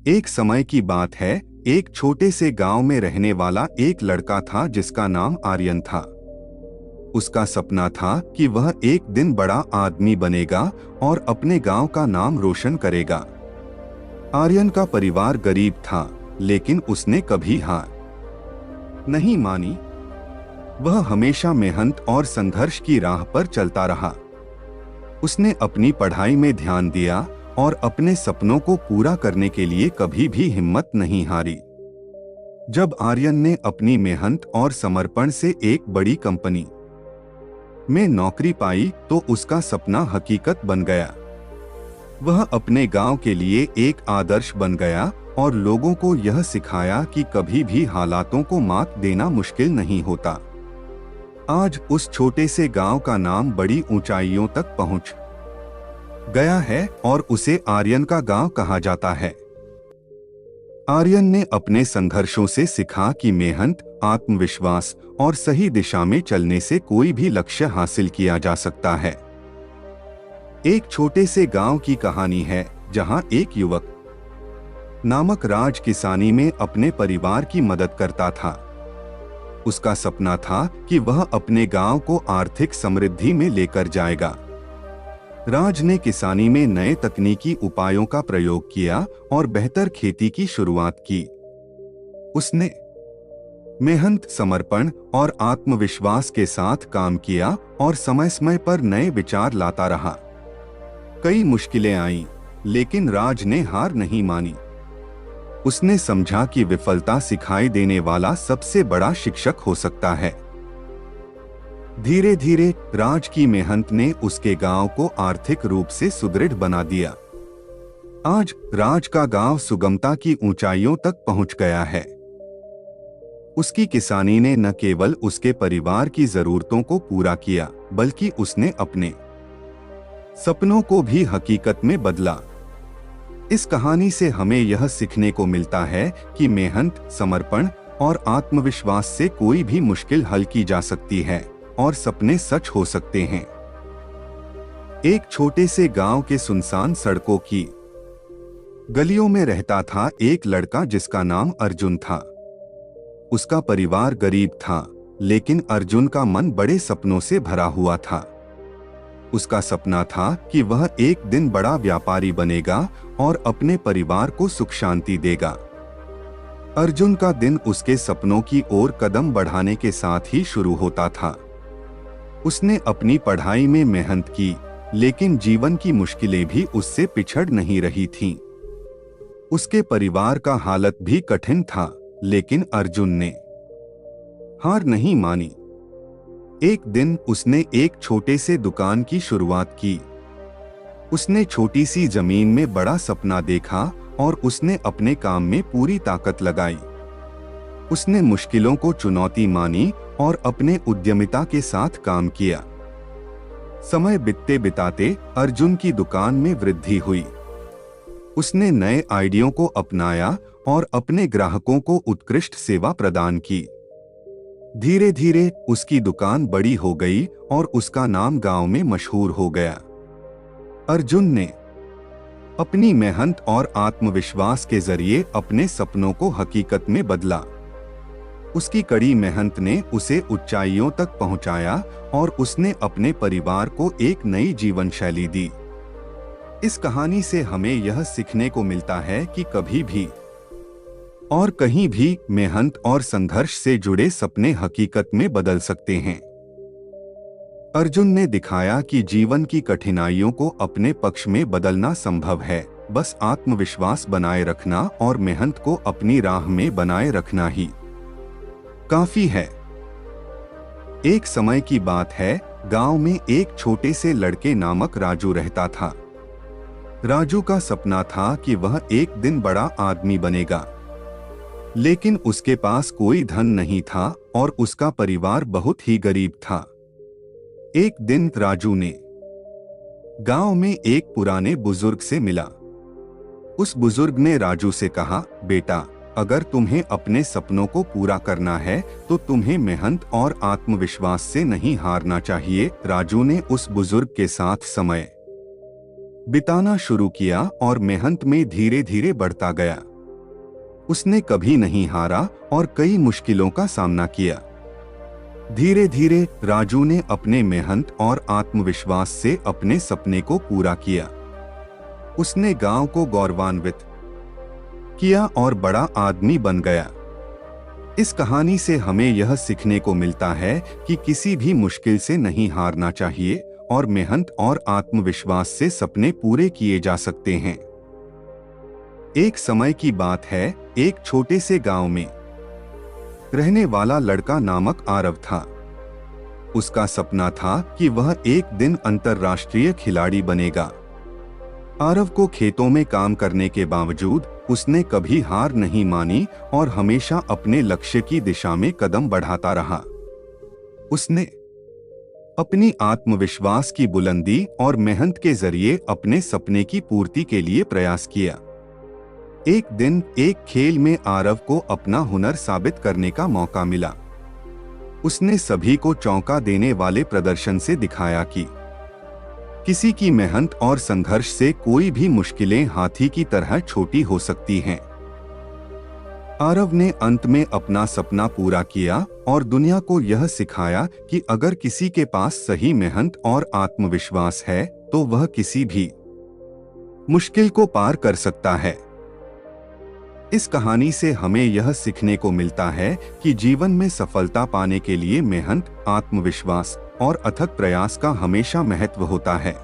एक समय की बात है। एक छोटे से गांव में रहने वाला एक लड़का था जिसका नाम आर्यन था। उसका सपना था कि वह एक दिन बड़ा आदमी बनेगा और अपने गांव का नाम रोशन करेगा। आर्यन का परिवार गरीब था, लेकिन उसने कभी हार नहीं मानी। वह हमेशा मेहनत और संघर्ष की राह पर चलता रहा। उसने अपनी पढ़ाई में ध्यान दिया और अपने सपनों को पूरा करने के लिए कभी भी हिम्मत नहीं हारी। जब आर्यन ने अपनी मेहनत और समर्पण से एक बड़ी कंपनी में नौकरी पाई तो उसका सपना हकीकत बन गया। वह अपने गांव के लिए एक आदर्श बन गया और लोगों को यह सिखाया कि कभी भी हालातों को मात देना मुश्किल नहीं होता। आज उस छोटे से गांव का नाम बड़ी ऊंचाइयों तक पहुंच गया है और उसे आर्यन का गांव कहा जाता है। आर्यन ने अपने संघर्षों से सीखा कि मेहनत, आत्मविश्वास और सही दिशा में चलने से कोई भी लक्ष्य हासिल किया जा सकता है। एक छोटे से गांव की कहानी है जहां एक युवक नामक राज किसानी में अपने परिवार की मदद करता था। उसका सपना था कि वह अपने गांव को आर्थिक समृद्धि में लेकर जाएगा। राज ने किसानी में नए तकनीकी उपायों का प्रयोग किया और बेहतर खेती की शुरुआत की। उसने मेहनत, समर्पण और आत्मविश्वास के साथ काम किया और समय समय पर नए विचार लाता रहा। कई मुश्किलें आईं, लेकिन राज ने हार नहीं मानी। उसने समझा कि विफलता सिखाई देने वाला सबसे बड़ा शिक्षक हो सकता है। धीरे धीरे राज की मेहनत ने उसके गांव को आर्थिक रूप से सुदृढ़ बना दिया। आज राज का गांव सुगमता की ऊंचाइयों तक पहुंच गया है। उसकी किसानी ने न केवल उसके परिवार की जरूरतों को पूरा किया, बल्कि उसने अपने सपनों को भी हकीकत में बदला। इस कहानी से हमें यह सीखने को मिलता है कि मेहनत, समर्पण और आत्मविश्वास से कोई भी मुश्किल हल की जा सकती है और सपने सच हो सकते हैं। एक छोटे से गांव के सुनसान सड़कों की गलियों में रहता था एक लड़का जिसका नाम अर्जुन था। उसका परिवार गरीब था, लेकिन अर्जुन का मन बड़े सपनों से भरा हुआ था। उसका सपना था कि वह एक दिन बड़ा व्यापारी बनेगा और अपने परिवार को सुख शांति देगा। अर्जुन का दिन उसके सपनों की ओर कदम बढ़ाने के साथ ही शुरू होता था। उसने अपनी पढ़ाई में मेहनत की, लेकिन जीवन की मुश्किलें भी उससे पिछड़ नहीं रही थीं। उसके परिवार का हालत भी कठिन था, लेकिन अर्जुन ने हार नहीं मानी। एक दिन उसने एक छोटे से दुकान की शुरुआत की। उसने छोटी सी जमीन में बड़ा सपना देखा और उसने अपने काम में पूरी ताकत लगाई। उसने मुश्किलों को चुनौती मानी और अपने उद्यमिता के साथ काम किया। समय बितते बिताते अर्जुन की दुकान में वृद्धि हुई। उसने नए आइडियों को अपनाया और अपने ग्राहकों को उत्कृष्ट सेवा प्रदान की। धीरे धीरे उसकी दुकान बड़ी हो गई और उसका नाम गांव में मशहूर हो गया। अर्जुन ने अपनी मेहनत और आत्मविश्वास के जरिए अपने सपनों को हकीकत में बदला। उसकी कड़ी मेहनत ने उसे ऊंचाइयों तक पहुंचाया और उसने अपने परिवार को एक नई जीवन शैली दी। इस कहानी से हमें यह सीखने को मिलता है कि कभी भी और कहीं भी मेहनत और संघर्ष से जुड़े सपने हकीकत में बदल सकते हैं। अर्जुन ने दिखाया कि जीवन की कठिनाइयों को अपने पक्ष में बदलना संभव है। बस आत्मविश्वास बनाए रखना और मेहनत को अपनी राह में बनाए रखना ही काफी है। एक समय की बात है, गांव में एक छोटे से लड़के नामक राजू रहता था। राजू का सपना था कि वह एक दिन बड़ा आदमी बनेगा, लेकिन उसके पास कोई धन नहीं था और उसका परिवार बहुत ही गरीब था। एक दिन राजू ने गांव में एक पुराने बुजुर्ग से मिला। उस बुजुर्ग ने राजू से कहा, बेटा, अगर तुम्हें अपने सपनों को पूरा करना है तो तुम्हें मेहनत और आत्मविश्वास से नहीं हारना चाहिए। राजू ने उस बुजुर्ग के साथ समय बिताना शुरू किया और मेहनत में धीरे धीरे बढ़ता गया। उसने कभी नहीं हारा और कई मुश्किलों का सामना किया। धीरे धीरे राजू ने अपने मेहनत और आत्मविश्वास से अपने सपने को पूरा किया। उसने गांव को गौरवान्वित किया और बड़ा आदमी बन गया। इस कहानी से हमें यह सीखने को मिलता है कि किसी भी मुश्किल से नहीं हारना चाहिए और मेहनत और आत्मविश्वास से सपने पूरे किए जा सकते हैं। एक समय की बात है, एक छोटे से गांव में रहने वाला लड़का नामक आरव था। उसका सपना था कि वह एक दिन अंतर्राष्ट्रीय खिलाड़ी बनेगा। आरव को खेतों में काम करने के बावजूद उसने कभी हार नहीं मानी और हमेशा अपने लक्ष्य की दिशा में कदम बढ़ाता रहा। उसने अपनी आत्मविश्वास की बुलंदी और मेहनत के जरिए अपने सपने की पूर्ति के लिए प्रयास किया। एक दिन एक खेल में आरव को अपना हुनर साबित करने का मौका मिला। उसने सभी को चौंका देने वाले प्रदर्शन से दिखाया कि किसी की मेहनत और संघर्ष से कोई भी मुश्किलें हाथी की तरह छोटी हो सकती हैं। आरव ने अंत में अपना सपना पूरा किया और दुनिया को यह सिखाया कि अगर किसी के पास सही मेहनत और आत्मविश्वास है तो वह किसी भी मुश्किल को पार कर सकता है। इस कहानी से हमें यह सीखने को मिलता है कि जीवन में सफलता पाने के लिए मेहनत, आत्मविश्वास और अथक प्रयास का हमेशा महत्व होता है।